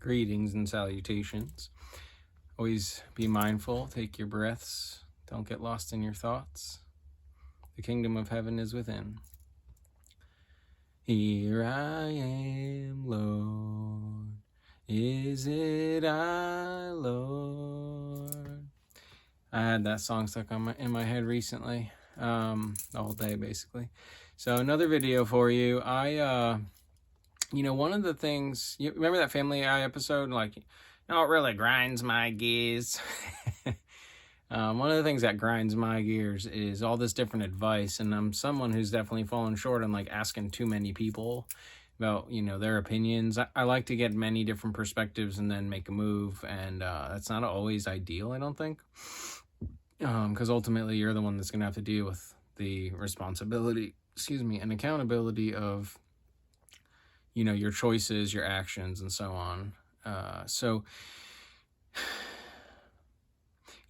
Greetings and salutations. Always be mindful, take your breaths, don't get lost in your thoughts. The kingdom of heaven is within. Here I am, Lord. Is it I, Lord? I had that song stuck in my head recently, the whole day basically. So another video for you. One of the things, you remember that Family Guy episode? Like, it really grinds my gears. One of the things that grinds my gears is all this different advice. And I'm someone who's definitely fallen short on like asking too many people about, their opinions. I like to get many different perspectives and then make a move. And that's not always ideal, I don't think. Because ultimately you're the one that's going to have to deal with the responsibility, and accountability of your choices, your actions, and so on.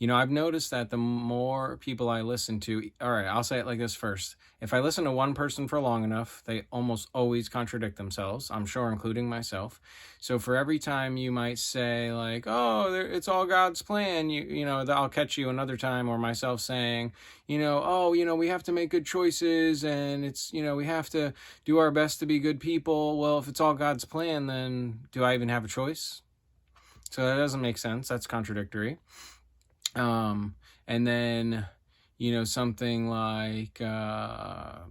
I've noticed that the more people I listen to, all right, I'll say it like this first. If I listen to one person for long enough, they almost always contradict themselves, I'm sure, including myself. So for every time you might say like, oh, it's all God's plan, I'll catch you another time, or myself saying, we have to make good choices, and it's, we have to do our best to be good people. Well, if it's all God's plan, then do I even have a choice? So that doesn't make sense. That's contradictory. And then, something like, I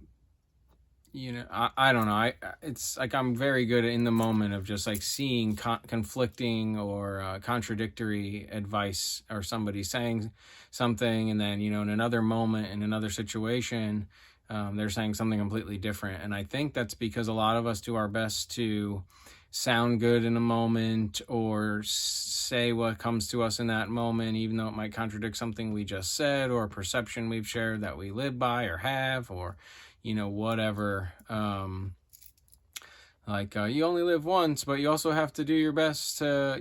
don't know. It's like I'm very good in the moment of just like seeing conflicting or contradictory advice, or somebody saying something, and then, in another moment, in another situation, they're saying something completely different. And I think that's because a lot of us do our best to sound good in a moment, or say what comes to us in that moment, even though it might contradict something we just said, or a perception we've shared that we live by or have, or whatever. You only live once, but you also have to do your best to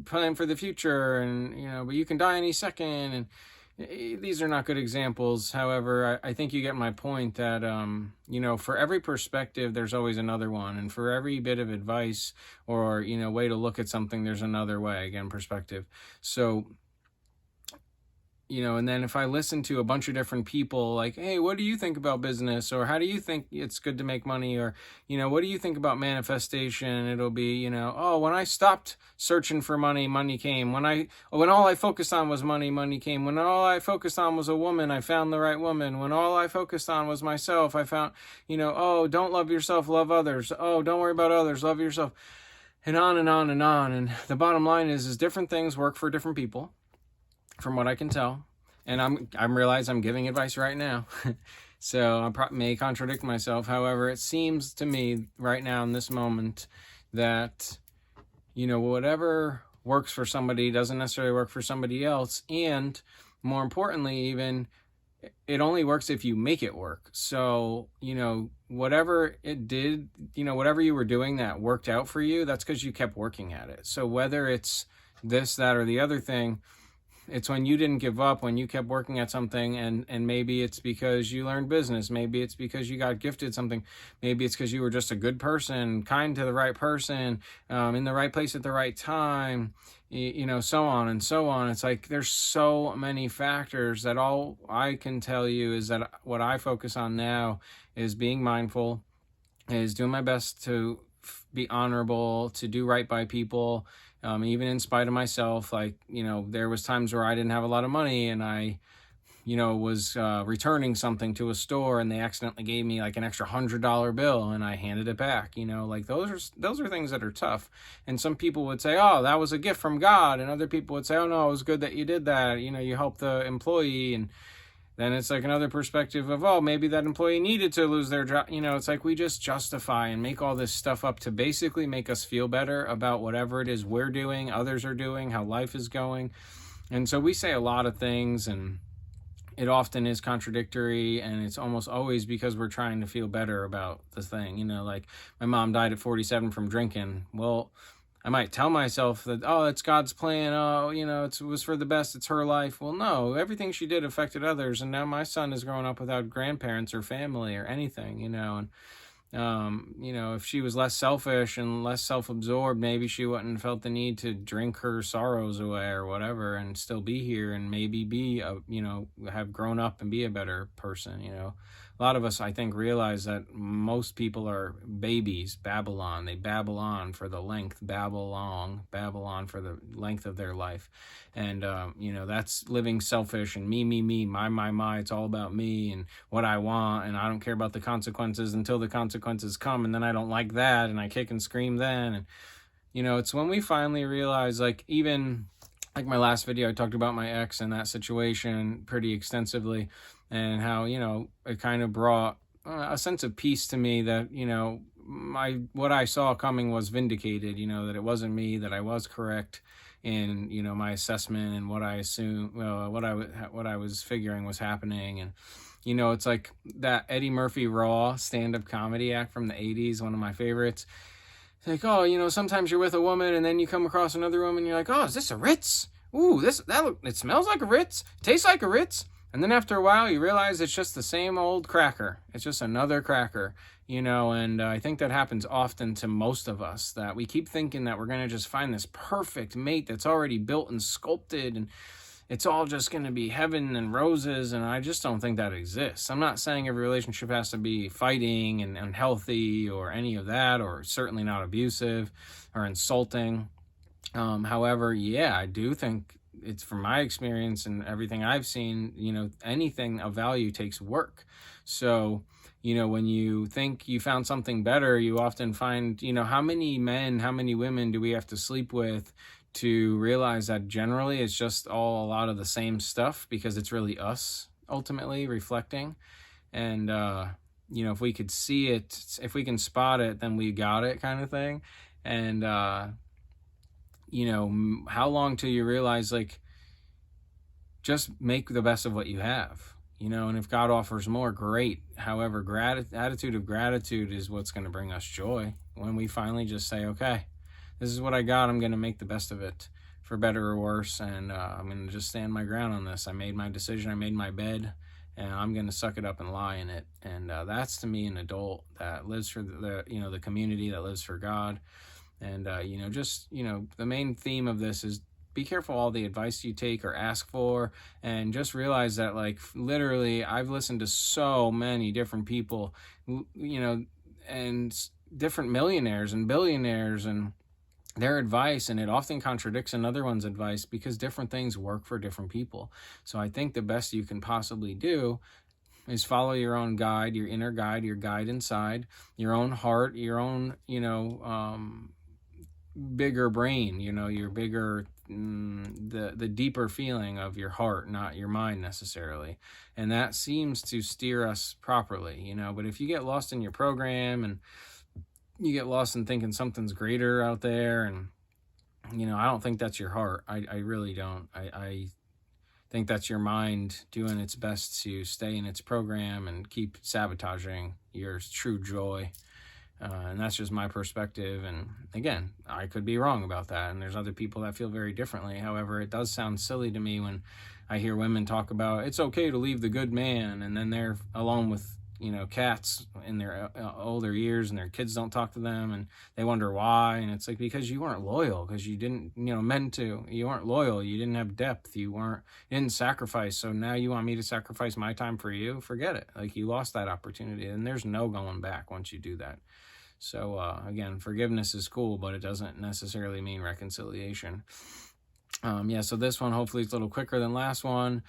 plan for the future, and but you can die any second. And these are not good examples. However, I think you get my point that, for every perspective, there's always another one. And for every bit of advice or, way to look at something, there's another way, again, perspective. So, and then if I listen to a bunch of different people, like, hey, what do you think about business? Or how do you think it's good to make money? Or, what do you think about manifestation? It'll be, oh, when I stopped searching for money, money came. When all I focused on was money, money came. When all I focused on was a woman, I found the right woman. When all I focused on was myself, I found, oh, don't love yourself, love others. Oh, don't worry about others, love yourself. And on and on and on. And the bottom line is different things work for different people, from what I can tell. And I'm realize I'm giving advice right now. So I may contradict myself. However, it seems to me right now in this moment that, whatever works for somebody doesn't necessarily work for somebody else. And more importantly, even, it only works if you make it work. So, whatever it did, whatever you were doing that worked out for you, that's because you kept working at it. So whether it's this, that, or the other thing, it's when you didn't give up, when you kept working at something, and maybe it's because you learned business. Maybe it's because you got gifted something. Maybe it's because you were just a good person, kind to the right person, in the right place at the right time, so on and so on. It's like there's so many factors that all I can tell you is that what I focus on now is being mindful, is doing my best to be honorable, to do right by people, even in spite of myself. Like, there was times where I didn't have a lot of money, and I, was returning something to a store, and they accidentally gave me like an extra $100 bill, and I handed it back. Like those are things that are tough. And some people would say, oh, that was a gift from God. And other people would say, oh no, it was good that you did that. You helped the employee. And then it's like another perspective of, oh, maybe that employee needed to lose their job. It's like we just justify and make all this stuff up to basically make us feel better about whatever it is we're doing, others are doing, how life is going. And so we say a lot of things, and it often is contradictory, and it's almost always because we're trying to feel better about the thing. Like my mom died at 47 from drinking. Well, I might tell myself that, oh, it's God's plan. Oh, it was for the best. It's her life. Well, no, everything she did affected others. And now my son is growing up without grandparents or family or anything, and If she was less selfish and less self-absorbed, maybe she wouldn't have felt the need to drink her sorrows away or whatever, and still be here and maybe have grown up and be a better person. A lot of us, I think, realize that most people are babies, Babylon. They babble on for the length, babble on for the length of their life. And, that's living selfish and me, my. It's all about me and what I want. And I don't care about the consequences until the consequences come. And then I don't like that. And I kick and scream then. And, it's when we finally realize, like, even like my last video, I talked about my ex and that situation pretty extensively, and how, it kind of brought a sense of peace to me that, what I saw coming was vindicated, that it wasn't me, that I was correct in, my assessment and what I assumed, what I was figuring was happening. And, it's like that Eddie Murphy Raw stand-up comedy act from the 80s, one of my favorites. It's like, oh, sometimes you're with a woman and then you come across another woman and you're like, oh, is this a Ritz? Ooh, it smells like a Ritz, tastes like a Ritz. And then after a while, you realize it's just the same old cracker. It's just another cracker, and I think that happens often to most of us, that we keep thinking that we're going to just find this perfect mate that's already built and sculpted, and it's all just going to be heaven and roses. And I just don't think that exists. I'm not saying every relationship has to be fighting and unhealthy or any of that, or certainly not abusive or insulting. However, yeah, I do think, it's from my experience and everything I've seen, anything of value takes work. So, when you think you found something better, you often find, how many men, how many women do we have to sleep with to realize that generally it's just all a lot of the same stuff, because it's really us ultimately reflecting. And, if we could see it, if we can spot it, then we got it, kind of thing. And, how long till you realize, like, just make the best of what you have, and if God offers more, great. However, attitude of gratitude is what's going to bring us joy when we finally just say, okay, this is what I got. I'm going to make the best of it, for better or worse. And I'm going to just stand my ground on this. I made my decision. I made my bed, and I'm going to suck it up and lie in it. And that's, to me, an adult that lives for the community, that lives for God. And, the main theme of this is be careful all the advice you take or ask for, and just realize that, like, literally, I've listened to so many different people, and different millionaires and billionaires and their advice, and it often contradicts another one's advice, because different things work for different people. So I think the best you can possibly do is follow your own guide, your inner guide, your guide inside, your own heart, your own, bigger brain, your bigger, the deeper feeling of your heart, not your mind necessarily. And that seems to steer us properly, but if you get lost in your program and you get lost in thinking something's greater out there, and, I don't think that's your heart. I really don't. I think that's your mind doing its best to stay in its program and keep sabotaging your true joy. And that's just my perspective. And again, I could be wrong about that. And there's other people that feel very differently. However, it does sound silly to me when I hear women talk about it's okay to leave the good man, and then they're alone with, cats in their older years, and their kids don't talk to them, and they wonder why. And it's like, because you weren't loyal, because you didn't, meant to. You weren't loyal. You didn't have depth. You didn't sacrifice. So now you want me to sacrifice my time for you? Forget it. Like, you lost that opportunity, and there's no going back once you do that. So, again, forgiveness is cool, but it doesn't necessarily mean reconciliation. So this one hopefully is a little quicker than last one.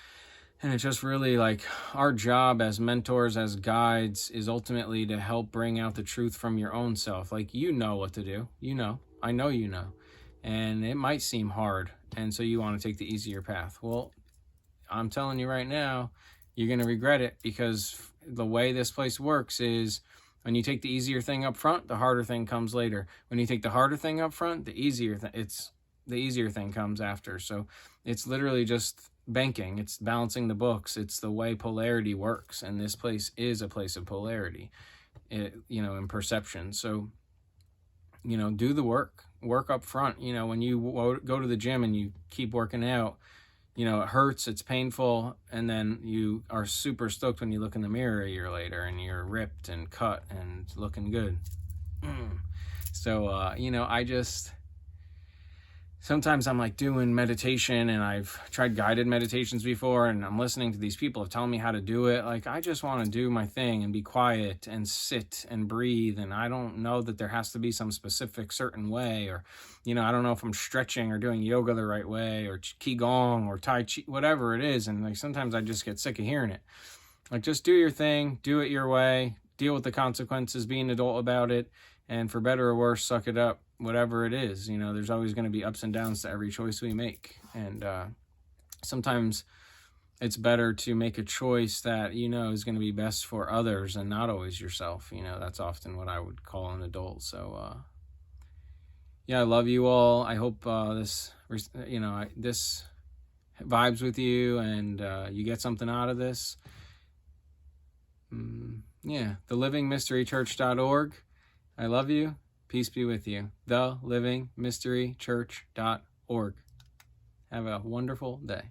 And it's just really like our job as mentors, as guides, is ultimately to help bring out the truth from your own self. Like, what to do. I know you know. And it might seem hard. And so you want to take the easier path. Well, I'm telling you right now, you're going to regret it, because the way this place works is, when you take the easier thing up front, the harder thing comes later. When you take the harder thing up front, the easier thing comes after. So it's literally just banking. It's balancing the books. It's the way polarity works. And this place is a place of polarity, in perception. So, do the work up front. When you go to the gym and you keep working out, you know, it hurts, it's painful, and then you are super stoked when you look in the mirror a year later and you're ripped and cut and looking good. So, you know, sometimes I'm like doing meditation, and I've tried guided meditations before, and I'm listening to these people telling me how to do it. Like, I just want to do my thing and be quiet and sit and breathe. And I don't know that there has to be some specific certain way, or, you know, I don't know if I'm stretching or doing yoga the right way, or Qigong or Tai Chi, whatever it is. And like, sometimes I just get sick of hearing it. Like, just do your thing, do it your way, deal with the consequences, be an adult about it. And for better or worse, suck it up, whatever it is. You know, there's always going to be ups and downs to every choice we make. And sometimes it's better to make a choice that, you know, is going to be best for others and not always yourself. You know, that's often what I would call an adult. So, yeah, I love you all. I hope this vibes with you, and you get something out of this. Yeah, thelivingmysterychurch.org. I love you. Peace be with you. thelivingmysterychurch.org. Have a wonderful day.